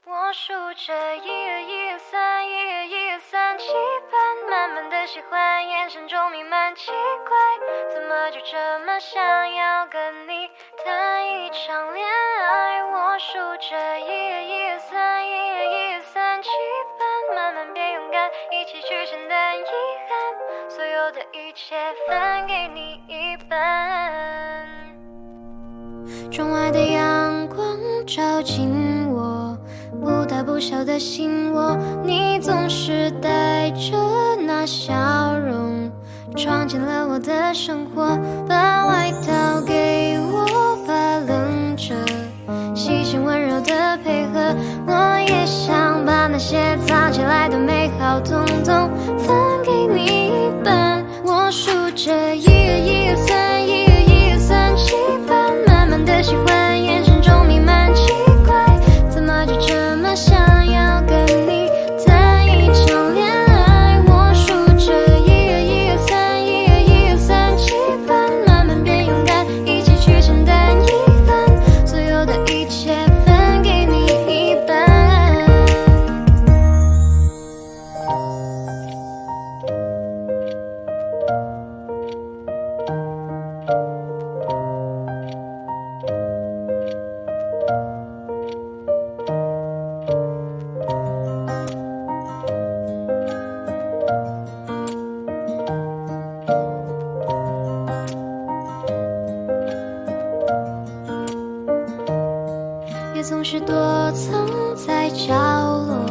我数着1、2、1、2、3、1、2、1、2、3、期盼，慢慢的喜欢，眼神中弥漫奇怪，怎么就这么想要跟你谈一场恋爱？我数着1、2、1、2、3、1、2、1、2、3、期盼，慢慢变勇敢，一起去承担遗憾，所有的一切分给你一半。窗外的阳光照进我不大不小的心窝，你总是带着那笑容闯进了我的生活，把外套给我，把冷着细心温柔的配合，我也想把那些藏起来的美好统统分给你一半。我数着1、2、1、2、3、1、2、1、2、3、期盼，慢慢的喜欢，眼神中弥漫奇怪，怎么就这么想要跟你谈一场恋爱？我数着1、2、1、2、3、1、2、1、2、3、期盼，慢慢变勇敢，一起去承担遗憾，所有的一切分给你一半。也总是躲藏在角落，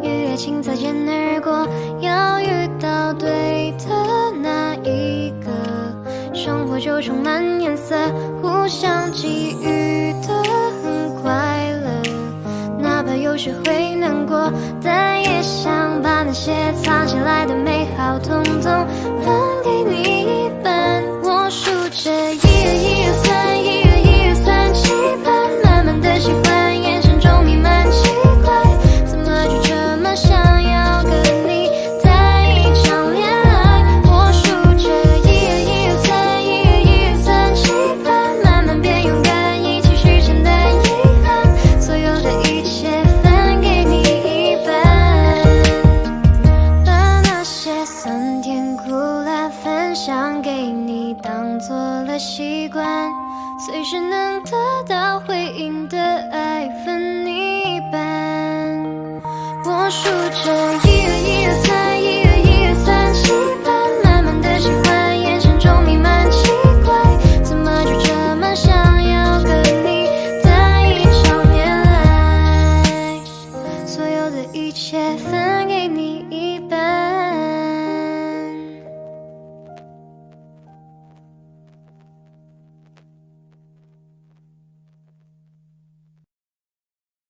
雨也轻擦肩而过，要遇到对的那一个，生活就充满颜色，互相给予的很快乐，哪怕有时会难过，但也想把那些藏起来的美好统统分给你一半。我数着1、2、1、2、3、1、2、1、2、3、期盼，慢慢的喜欢，眼神中弥漫奇怪，怎么就这么想要跟你谈一场恋爱？我数着1、2、1、2、3、1、2、1、2、3、期盼，慢慢变勇敢，一起去承担遗憾，所有的一切分给你一半，把那些酸甜苦辣分享给你，当做了习惯，随时能得到回应的爱分你一半。我数着1、2、1、2、3、1、2、1、2、3、期盼，慢慢的喜欢，眼神中弥漫奇怪，怎么就这么想要跟你谈一场恋爱？所有的一切分给你一半。